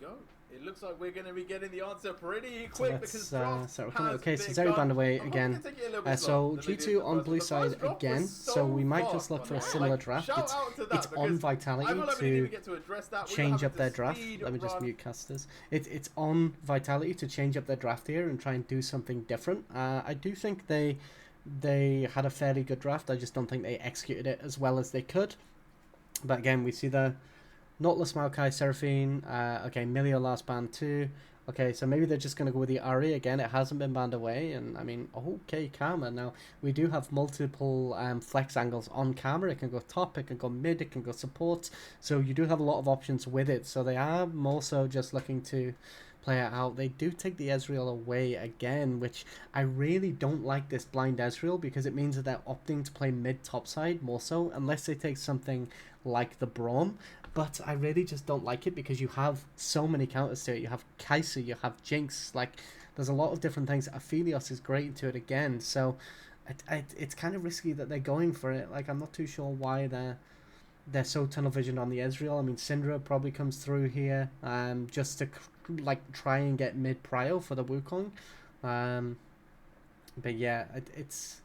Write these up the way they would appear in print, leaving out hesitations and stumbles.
go. It looks like we're going to be getting the answer pretty quick because okay, so Zeri banned away again. So G2 on blue side again. So we might just look for a similar draft. It's on Vitality to change up their draft. Let me just mute casters. It's on Vitality to change up their draft here and try and do something different. I do think they had a fairly good draft. I just don't think they executed it as well as they could. But again, we see the Nautilus, Maokai, Seraphine. Okay, Milio last banned too. Okay, so maybe they're just going to go with the Ari again. It hasn't been banned away. And I mean, okay, Karma. Now, we do have multiple flex angles on Karma. It can go top, it can go mid, it can go support. So you do have a lot of options with it. So they are more so just looking to play it out. They do take the Ezreal away again, which I really don't like this blind Ezreal because it means that they're opting to play mid top side more so, unless they take something like the Braum. But I really just don't like it because you have so many counters to it. You have Kai'Sa, you have Jinx. Like, there's a lot of different things. Aphelios is great into it again. So it's kind of risky that they're going for it. Like, I'm not too sure why they're so tunnel vision on the Ezreal. I mean, Syndra probably comes through here just to like try and get mid prio for the Wukong. But yeah, it's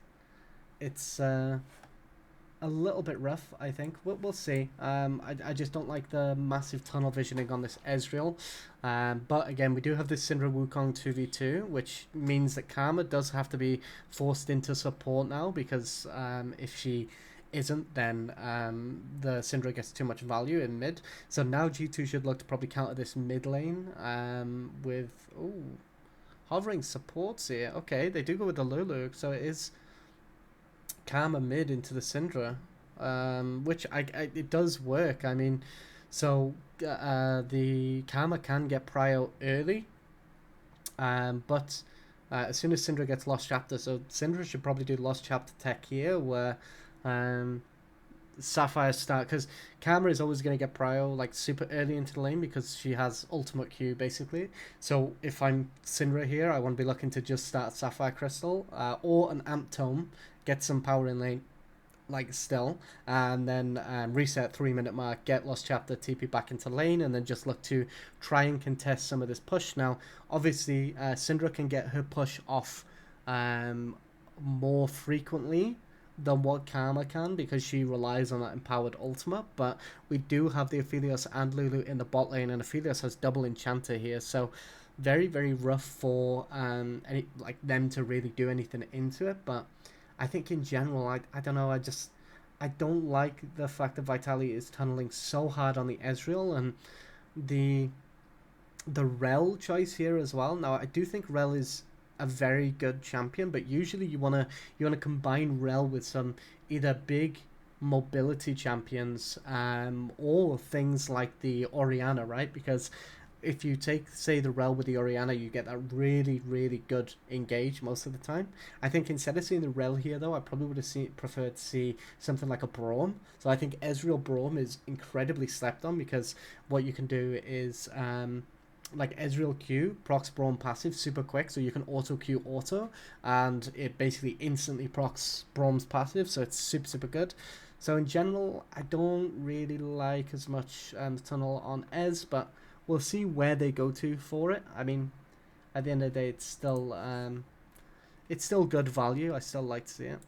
a little bit rough, I think. We'll see. I just don't like the massive tunnel visioning on this Ezreal. But again, we do have this Syndra Wukong 2v2, which means that Karma does have to be forced into support now, because if she isn't, then the Syndra gets too much value in mid. So now G2 should look to probably counter this mid lane with... Ooh, hovering supports here. Okay, they do go with the Lulu, so it is Karma mid into the Syndra, which it does work. I mean, so the Karma can get prio early, but as soon as Syndra gets Lost Chapter, so Syndra should probably do Lost Chapter tech here, where Sapphire start, because Karma is always going to get prio like super early into the lane because she has ultimate Q basically. So if I'm Syndra here, I want to be looking to just start Sapphire Crystal or an Amp Tome, get some power in lane like still, and then reset 3-minute mark, get Lost Chapter, TP back into lane, and then just look to try and contest some of this push. Now obviously Syndra can get her push off more frequently than what Karma can because she relies on that empowered ultimate, but we do have the Aphelios and Lulu in the bot lane, and Aphelios has double enchanter here, so very, very rough for them to really do anything into it. But I think in general, I don't know, I don't like the fact that Vitality is tunneling so hard on the Ezreal, and the Rel choice here as well. Now I do think Rel is a very good champion, but usually you wanna combine Rel with some either big mobility champions or things like the Orianna, right? Because if you take, say, the Rel with the Orianna, you get that really, really good engage most of the time. I think instead of seeing the Rel here, though, I probably would have preferred to see something like a Braum. So I think Ezreal Braum is incredibly slept on because what you can do is like Ezreal Q procs Braum passive super quick, so you can auto Q auto, and it basically instantly procs Braum's passive, so it's super, super good. So in general, I don't really like as much the tunnel on Ez, but we'll see where they go to for it. I mean, at the end of the day, it's still good value. I still like to see it.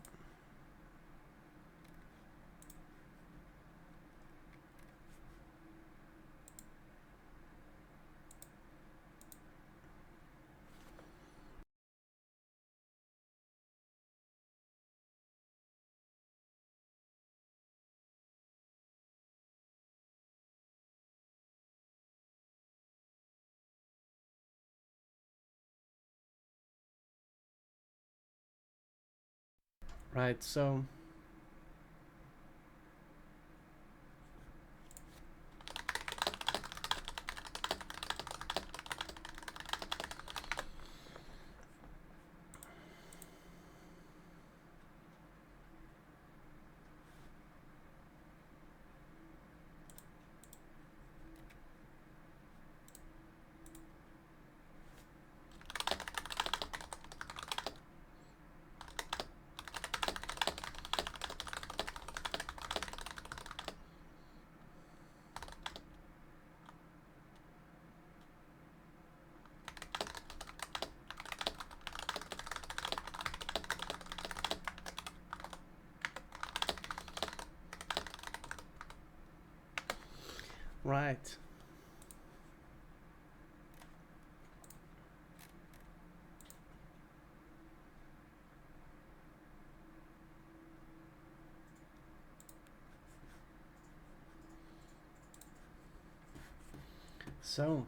Right, so Right. So,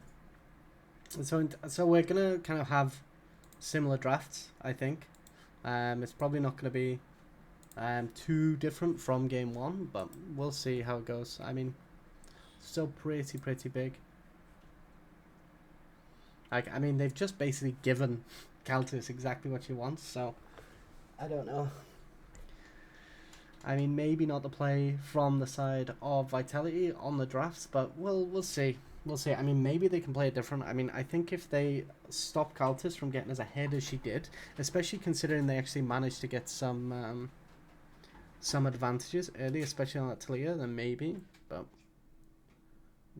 so we're gonna kind of have similar drafts, I think. It's probably not gonna be too different from game one, but we'll see how it goes. I mean, still pretty big. Like, I mean, they've just basically given Caltus exactly what she wants, so I don't know. I mean, maybe not the play from the side of Vitality on the drafts, but we'll see. We'll see. I mean, maybe they can play it different. I mean, I think if they stop Caltus from getting as ahead as she did, especially considering they actually managed to get some advantages early, especially on that Talia, then maybe. But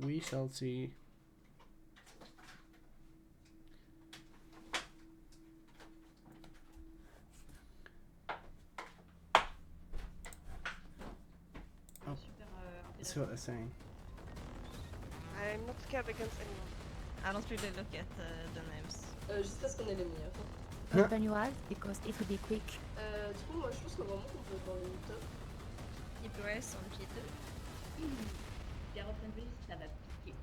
we shall see. Oh, that's what they're saying. I'm not scared against anyone. I don't really look at the names. Juste parce qu'on est les meilleurs. Open your eyes because it will be quick. Du coup, moi je pense que vraiment qu'on peut voir une top. Il pourrait sur le pied 2. Ça va piquer.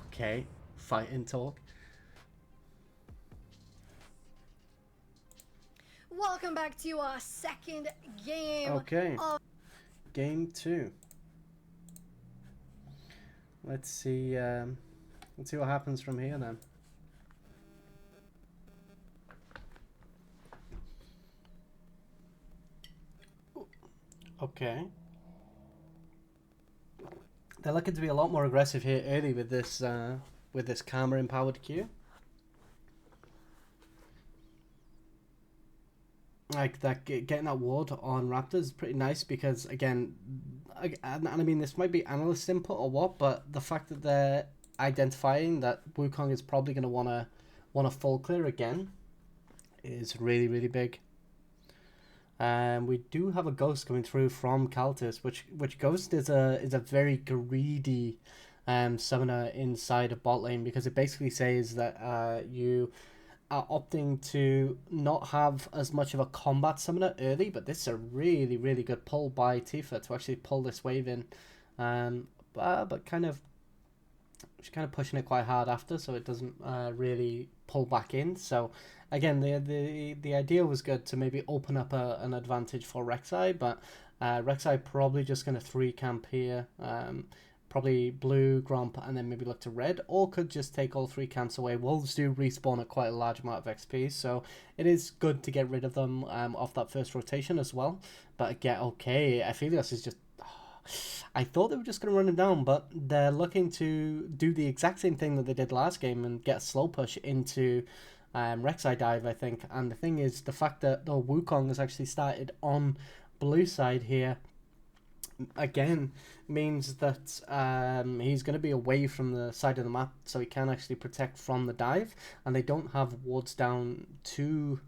Okay, fighting talk. Welcome back to our second game. Okay, game 2. Let's see what happens from here then. Okay. They're looking to be a lot more aggressive here early with this Karma empowered Q. Like that, getting that ward on Raptors is pretty nice because again, and I mean this might be analyst input or what, but the fact that they're identifying that Wukong is probably going to want a full clear again is really big. We do have a ghost coming through from Caltus, which ghost is a very greedy summoner inside of bot lane because it basically says that you are opting to not have as much of a combat summoner early, but this is a really good pull by Tifa to actually pull this wave in, but kind of she's kind of pushing it quite hard after, so it doesn't really pull back in. So again, the idea was good to maybe open up an advantage for Rek'Sai, but Rek'Sai probably just going to 3 camp here, probably blue, Gromp, and then maybe look to red, or could just take all 3 camps away. Wolves do respawn at quite a large amount of XP, so it is good to get rid of them off that first rotation as well. But again, okay, Aphelios is just... I thought they were just going to run him down, but they're looking to do the exact same thing that they did last game and get a slow push into Rek'Sai dive, I think. And the thing is, the fact that the Wukong has actually started on blue side here, again, means that he's going to be away from the side of the map, so he can actually protect from the dive, and they don't have wards down to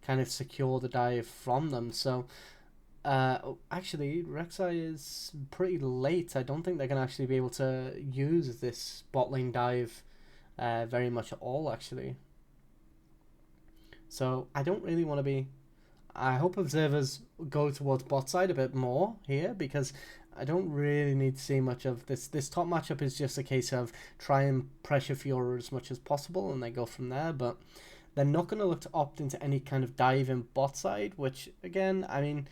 kind of secure the dive from them. So actually, Rek'Sai is pretty late. I don't think they're going to actually be able to use this bot lane dive very much at all, actually. So I don't really want to be... I hope observers go towards bot side a bit more here, because I don't really need to see much of this. This top matchup is just a case of try and pressure Fiora as much as possible, and they go from there. But they're not going to look to opt into any kind of dive in bot side, which, again, I mean...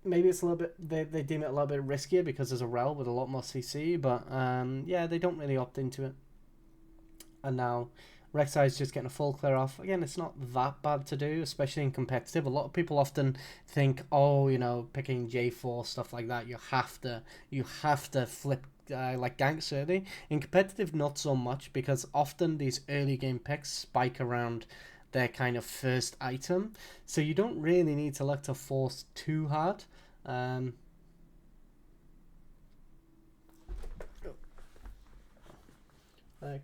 Maybe it's a little bit, they deem it a little bit riskier because there's a rel with a lot more CC, but yeah, they don't really opt into it. And now Rek'Sai is just getting a full clear off. Again, it's not that bad to do, especially in competitive. A lot of people often think, oh, you know, picking J4, stuff like that, you have to flip like ganks early. In competitive, not so much, because often these early game picks spike around their kind of first item, so you don't really need to look to force too hard. Like,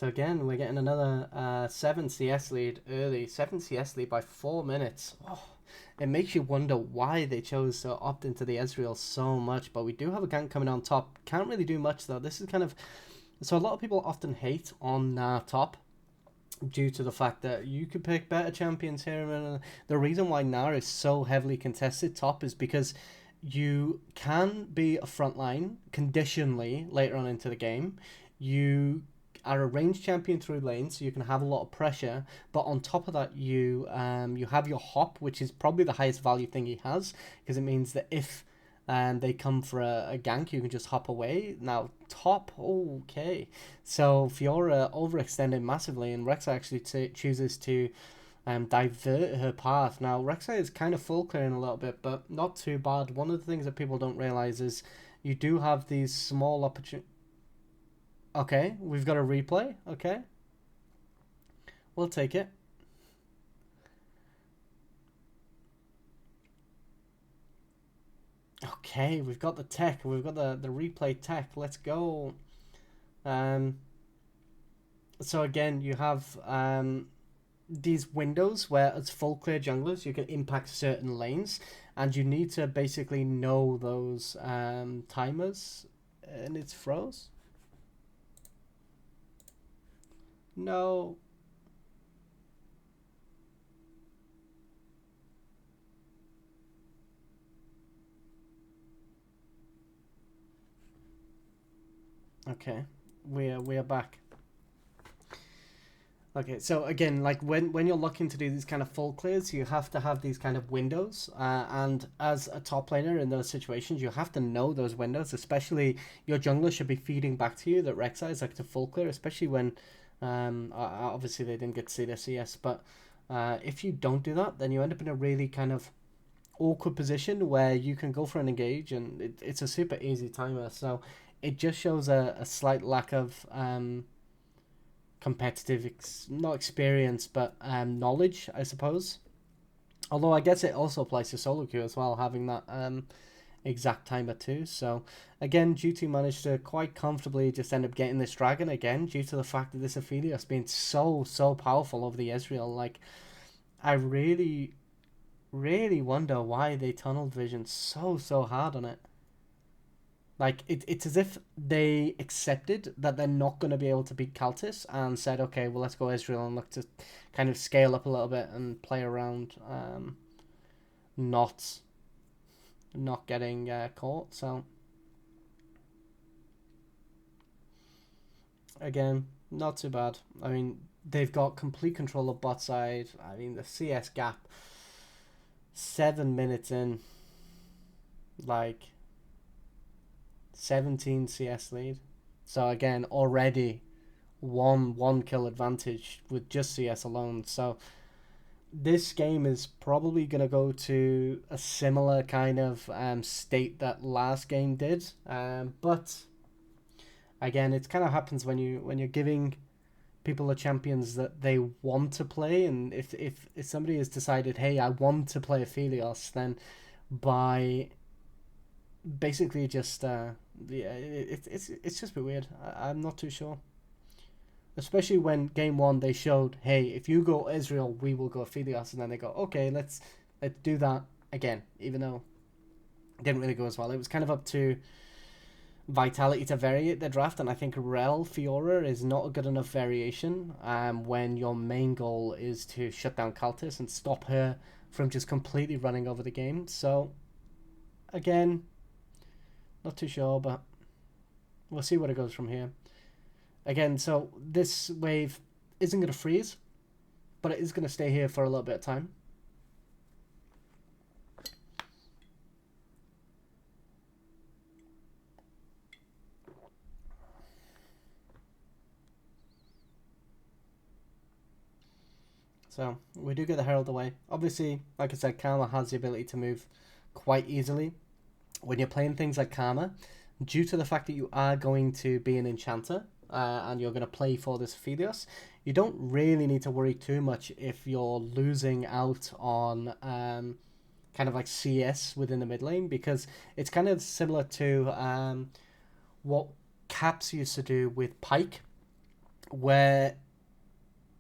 So again, we're getting another 7 CS lead early. 7 CS lead by 4 minutes. Oh, it makes you wonder why they chose to opt into the Ezreal so much. But we do have a gank coming on top. Can't really do much though. This is kind of... So a lot of people often hate on top due to the fact that you could pick better champions here. And the reason why Gnar is so heavily contested top is because you can be a frontline conditionally later on into the game. You are a ranged champion through lane, so you can have a lot of pressure. But on top of that, you have your hop, which is probably the highest value thing he has, because it means that if they come for a gank, you can just hop away. Now, top, okay. So Fiora overextended massively, and Rek'Sai actually chooses to divert her path. Now, Rek'Sai is kind of full clearing a little bit, but not too bad. One of the things that people don't realize is you do have these small opportunities. Okay, we've got a replay. Okay. We'll take it. Okay, we've got the tech. We've got the replay tech. Let's go. So again, you have these windows where as full clear junglers, you can impact certain lanes. And you need to basically know those timers. And it's froze. No. Okay, we are back. Okay, so again, like when you're looking to do these kind of full clears, you have to have these kind of windows, and as a top laner in those situations, you have to know those windows. Especially your jungler should be feeding back to you that Rek'Sai is like to full clear, especially when obviously they didn't get to see their CS, but if you don't do that, then you end up in a really kind of awkward position where you can go for an engage, and it's a super easy timer. So it just shows a slight lack of competitive, not experience, but knowledge, I suppose. Although I guess it also applies to solo queue as well, having that exact timer too. So again, G2 managed to quite comfortably just end up getting this dragon again, due to the fact that this Aphelios being so powerful over the Ezreal. Like, I really wonder why they tunneled vision so hard on it. Like, it's as if they accepted that they're not going to be able to beat Kaltis and said, okay, well, let's go Ezreal and look to kind of scale up a little bit and play around not getting caught. So, again, not too bad. I mean, they've got complete control of bot side. I mean, the CS gap, 7 minutes in, like... 17 CS lead. So again, already one kill advantage with just CS alone. So this game is probably going to go to a similar kind of state that last game did. But again, it kind of happens when you're giving people the champions that they want to play, and if somebody has decided, hey, I want to play Aphelios, then by basically just it's just a bit weird. I'm not too sure, especially when game one they showed, hey, if you go Ezreal, we will go Aphelios, and then they go, okay, let's do that again, even though it didn't really go as well. It was kind of up to Vitality to vary their draft, and I think Rel Fiora is not a good enough variation when your main goal is to shut down Kaltis and stop her from just completely running over the game. So again, not too sure, but we'll see where it goes from here. Again, so this wave isn't going to freeze, but it is going to stay here for a little bit of time. So we do get the Herald away. Obviously, like I said, Karma has the ability to move quite easily. When you're playing things like Karma, due to the fact that you are going to be an enchanter and you're going to play for this Aphelios, you don't really need to worry too much if you're losing out on kind of like CS within the mid lane, because it's kind of similar to what Caps used to do with Pyke, where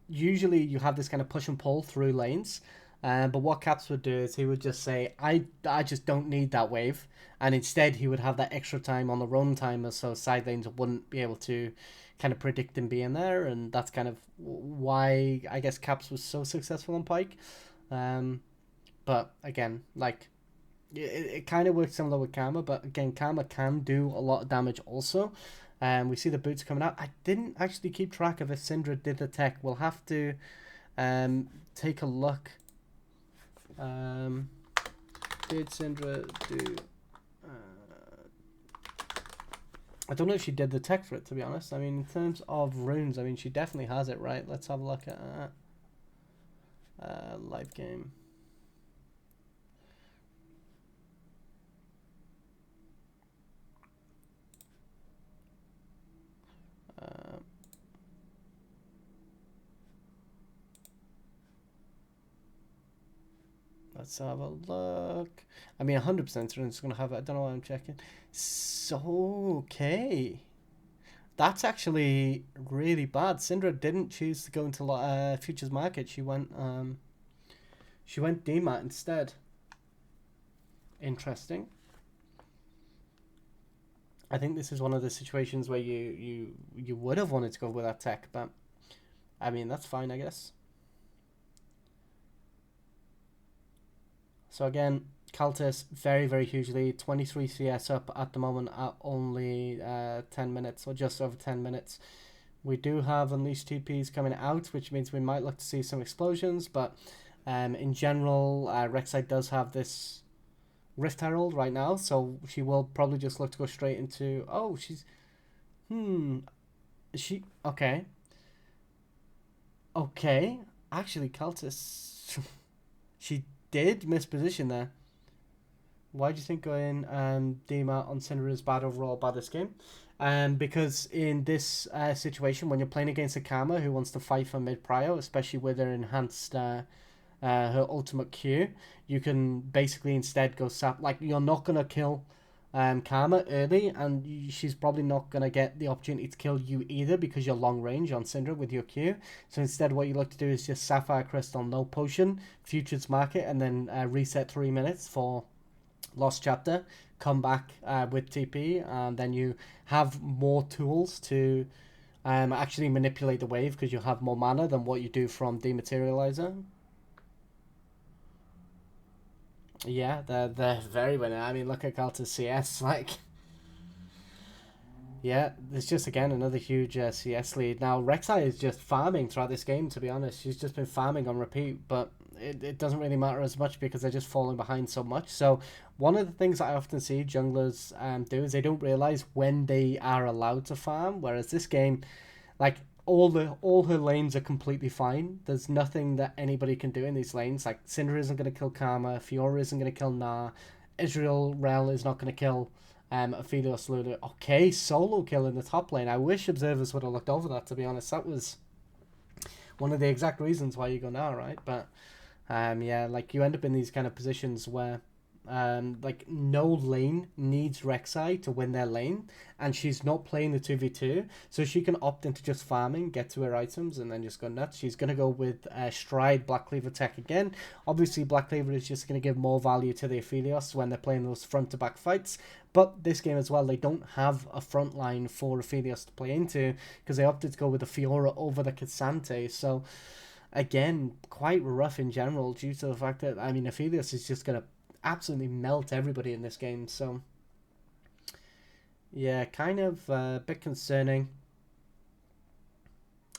usually you have this kind of push and pull through lanes. But what Caps would do is he would just say, I just don't need that wave. And instead he would have that extra time on the roam timer, so side lanes wouldn't be able to kind of predict him being there. And that's kind of why I guess Caps was so successful on Pyke. But again, like, it kind of works similar with Karma. But again, Karma can do a lot of damage also. We see the boots coming out. I didn't actually keep track of if Syndra did the tech. We'll have to take a look. Did Syndra do... I don't know if she did the tech for it, to be honest. I mean, in terms of runes, I mean, she definitely has it, right? Let's have a look at live game. Let's have a look. I mean, 100% runes going to have it. I don't know why I'm checking. So, okay. That's actually really bad. Syndra didn't choose to go into futures market. She went DMAT instead. Interesting. I think this is one of the situations where you would have wanted to go with that tech, but I mean, that's fine, I guess. So again, Caltis very, very hugely, 23 CS up at the moment at only 10 minutes, or just over 10 minutes. We do have Unleashed TPs coming out, which means we might look to see some explosions, but in general, Rek'Sai does have this Rift Herald right now, so she will probably just look to go straight into... Oh, she's... She... Okay. Okay. Actually, Caltis... she did miss position there. Why do you think going DMAT on Syndra is bad overall, bad this game? Because in this situation, when you're playing against a Karma who wants to fight for mid prio, especially with her enhanced her ultimate Q, you can basically instead go sap. Like, you're not gonna kill Karma early, and she's probably not gonna get the opportunity to kill you either because you're long range on Syndra with your Q. So instead, what you look to do is just Sapphire Crystal, no potion, futures market, and then reset 3 minutes for Lost Chapter. Come back with TP, and then you have more tools to actually manipulate the wave because you have more mana than what you do from Dematerializer. Yeah, they're very winning. I mean, look at Calta's CS. Like, yeah, there's just again another huge CS lead. Now Rek'Sai is just farming throughout this game. To be honest, she's just been farming on repeat, but it doesn't really matter as much because they're just falling behind so much. So one of the things that I often see junglers do is they don't realize when they are allowed to farm. Whereas this game, like, all her lanes are completely fine. There's nothing that anybody can do in these lanes. Like, Syndra isn't going to kill Karma, Fiora isn't going to kill Gnar, Israel Rel is not going to kill Aphelios Luna. Okay, solo kill in the top lane. I wish observers would have looked over that, to be honest. That was one of the exact reasons why you go Gnar, right? But yeah, like, you end up in these kind of positions where like, no lane needs Rek'Sai to win their lane, and she's not playing the 2v2, so she can opt into just farming, get to her items, and then just go nuts. She's going to go with Stride Black Cleaver tech again. Obviously, Black Cleaver is just going to give more value to the Aphelios when they're playing those front-to-back fights, but this game as well, they don't have a front line for Aphelios to play into, because they opted to go with the Fiora over the Cassante, so again, quite rough in general, due to the fact that, I mean, Aphelios is just going to absolutely melt everybody in this game. So yeah, kind of a bit concerning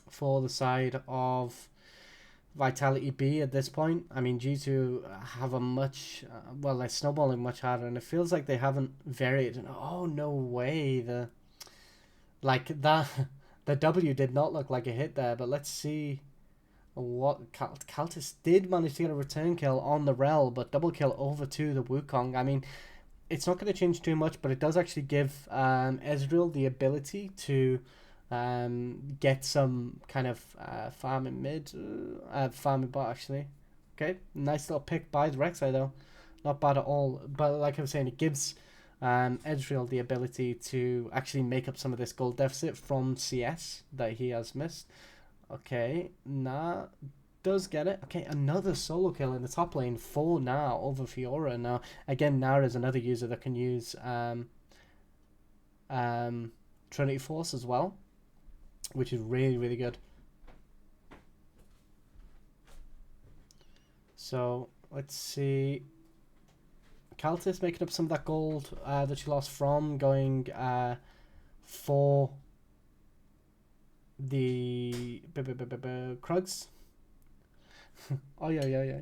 for the side of Vitality B at this point. I mean, G2 have a much well, they're snowballing much harder, and it feels like they haven't varied. Oh, no way. The W did not look like a hit there, but let's see what Caltis did manage to get a return kill on the Rel, but double kill over to the Wukong. I mean, it's not going to change too much, but it does actually give Ezreal the ability to get some kind of farming mid, farming bot actually. Okay, nice little pick by the Rek'Sai though, not bad at all. But like I was saying, it gives Ezreal the ability to actually make up some of this gold deficit from CS that he has missed. Okay, Nah does get it. Okay, another solo kill in the top lane for Nah over Fiora. Now, again, Nah is another user that can use Trinity Force as well, which is really, really good. So, let's see. Kaltis making up some of that gold that she lost from going for the Krugs. Oh, yeah.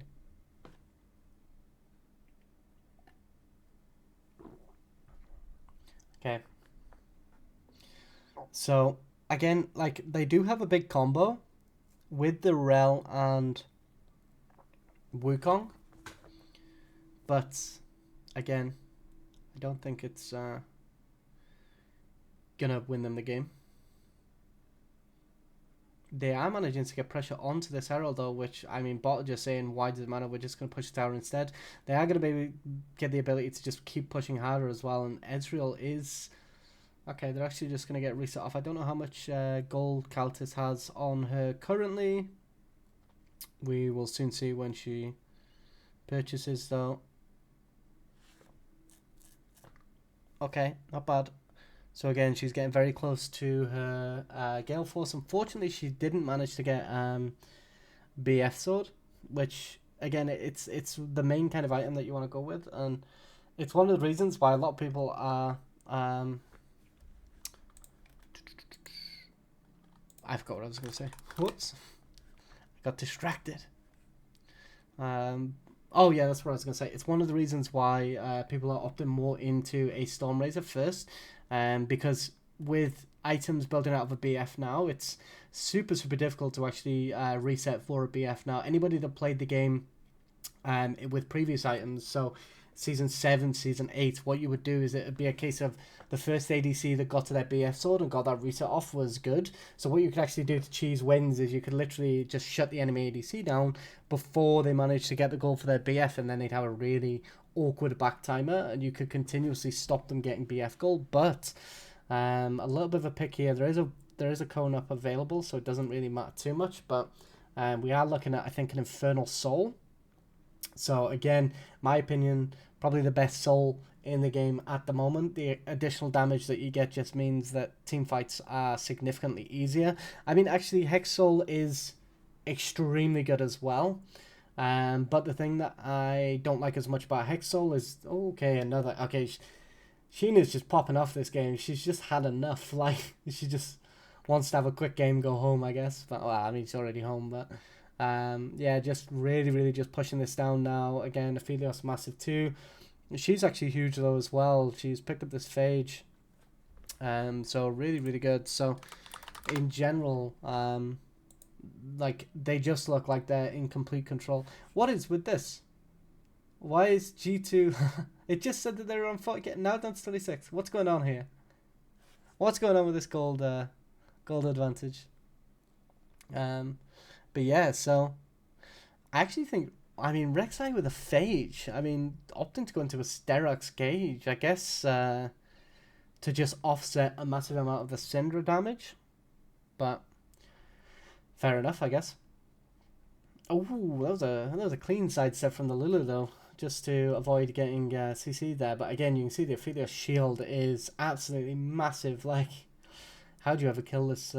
Okay. So, again, like, they do have a big combo with the Rel and Wukong. But, again, I don't think it's gonna win them the game. They are managing to get pressure onto this Herald though, which, I mean, bot are just saying, why does it matter? We're just going to push the tower instead. They are going to maybe get the ability to just keep pushing harder as well. And Ezreal is... Okay, they're actually just going to get reset off. I don't know how much gold Kaltis has on her currently. We will soon see when she purchases though. Okay, not bad. So again, she's getting very close to her Gale Force. Unfortunately, she didn't manage to get BF Sword, which again, it's the main kind of item that you want to go with, and it's one of the reasons why a lot of people are. I forgot what I was going to say. Whoops, I got distracted. Oh yeah, that's what I was going to say. It's one of the reasons why people are opting more into a Stormraiser first. Because with items building out of a BF now, it's super difficult to actually reset for a BF now. Anybody that played the game with previous items, so Season 7, Season 8, what you would do is it would be a case of the first ADC that got to their BF sword and got that reset off was good. So what you could actually do to cheese wins is you could literally just shut the enemy ADC down before they managed to get the goal for their BF, and then they'd have a really awkward back timer and you could continuously stop them getting BF gold. But a little bit of a pick here. There is a cone up available, so it doesn't really matter too much, but we are looking at, I think, an Infernal Soul. So again, my opinion, probably the best soul in the game at the moment. The additional damage that you get just means that team fights are significantly easier. I mean, actually, Hex Soul is extremely good as well. But the thing that I don't like as much about Hex Soul is, Sheena's just popping off this game. She's just had enough. Like, she just wants to have a quick game, go home, I guess. But, well, I mean, she's already home, but... yeah, just really just pushing this down now. Again, Aphelios massive too. She's actually huge though as well. She's picked up this Phage. So really good. So in general, like they just look like they're in complete control. What is with this? Why is G2 it just said that they were on 40, now down to 26. What's going on here? What's going on with this gold advantage? But yeah, so I actually think, I mean, Rek'Sai with a Phage, I mean, opting to go into a Sterak's Gauge, I guess, to just offset a massive amount of the Syndra damage. But fair enough, I guess. Oh, that was a clean sidestep from the Lulu though, just to avoid getting CC there. But again, you can see the Aphelios shield is absolutely massive. Like, how do you ever kill this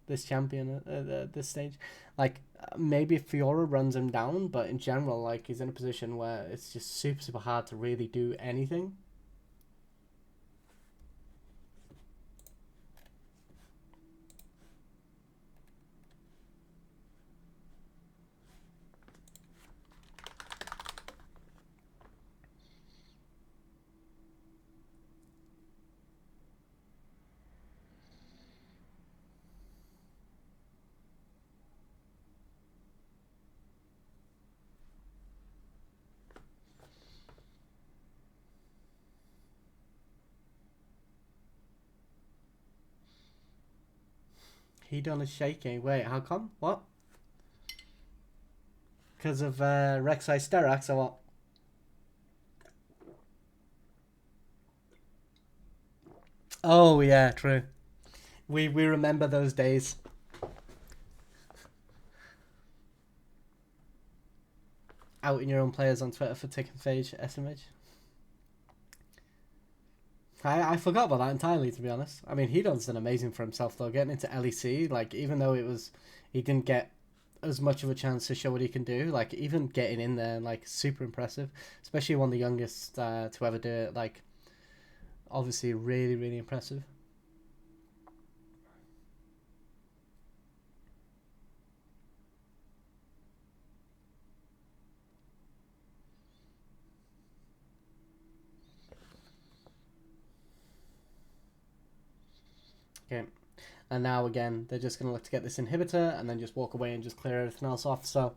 this champion at this stage? Like, maybe if Fiora runs him down, but in general, like, he's in a position where it's just super hard to really do anything. He done is shaking. Wait, how come? What? Because of Rek'Sai Sterax or what? Oh yeah, true. We remember those days. Outing your own players on Twitter for taking phage SMH. I forgot about that entirely, to be honest. I mean, he done amazing for himself though, getting into LEC. Like, even though he didn't get as much of a chance to show what he can do. Like, even getting in there, like, super impressive. Especially one of the youngest to ever do it. Like, obviously, really, really impressive. Okay, and now again, they're just going to look to get this inhibitor and then just walk away and just clear everything else off. So,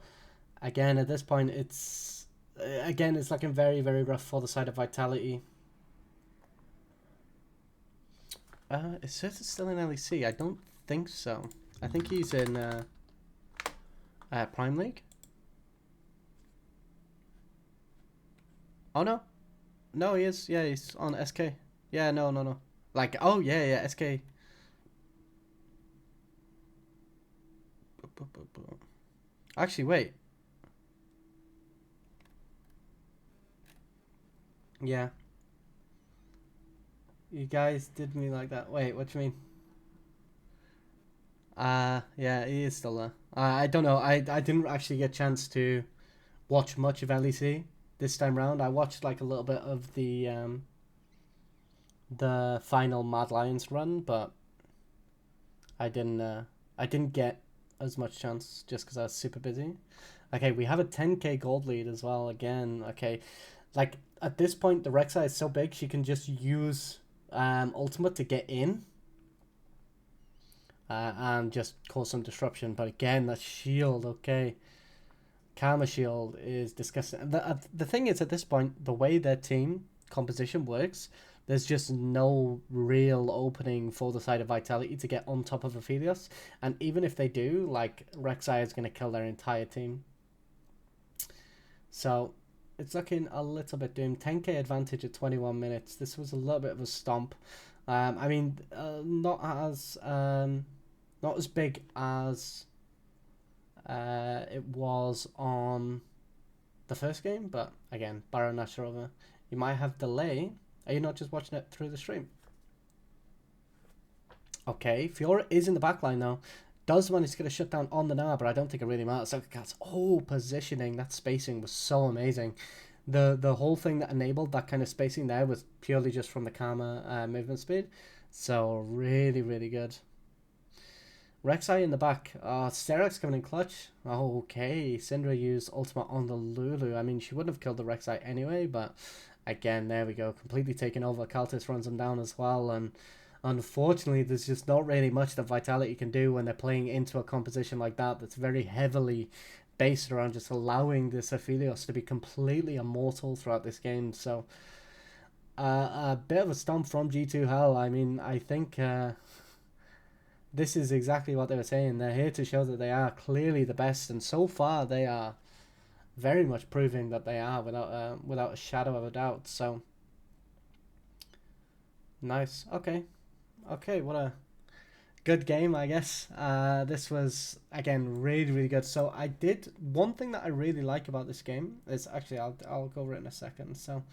again, at this point, it's looking very, very rough for the side of Vitality. Is Surtus still in LEC? I don't think so. I think he's in Prime League. Oh, no. No, he is. Yeah, he's on SK. Yeah, no. Like, oh, yeah, SK. Actually, wait. Yeah. You guys did me like that. Wait, what do you mean? Yeah, he is still there. I don't know. I didn't actually get a chance to watch much of LEC this time round. I watched like a little bit of the final Mad Lions run, but I didn't get as much chance just because I was super busy. Okay, we have a 10k gold lead as well again. Okay, like at this point the Rek'Sai is so big she can just use ultimate to get in and just cause some disruption. But again, that shield, okay, Karma shield is disgusting. The thing is, at this point, the way their team composition works, there's just no real opening for the side of Vitality to get on top of Aphelios. And even if they do, like, Rek'Sai is going to kill their entire team. So it's looking a little bit doomed. 10k advantage at 21 minutes. This was a little bit of a stomp. I mean, not as big as it was on the first game, but again, Baron Nasharova, you might have delay. Are you not just watching it through the stream? Okay, Fiora is in the backline now. Does manage to get a shutdown on the Nara, but I don't think it really matters. So that's positioning, that spacing was so amazing. The whole thing that enabled that kind of spacing there was purely just from the Karma movement speed. So really, really good. Rek'Sai in the back. Sterak's coming in clutch. Okay, Syndra used ultimate on the Lulu. I mean, she wouldn't have killed the Rek'Sai anyway, but again, there we go. Completely taken over. Kaltis runs them down as well, and unfortunately, there's just not really much that Vitality can do when they're playing into a composition like that that's very heavily based around just allowing this Aphelios to be completely immortal throughout this game. So, a bit of a stomp from G2 Hell. I mean, I think this is exactly what they were saying. They're here to show that they are clearly the best, and so far they are very much proving that they are without a shadow of a doubt. So, nice. Okay, what a good game, I guess. This was, again, really, really good. So one thing that I really like about this game is, actually, I'll go over it in a second. So,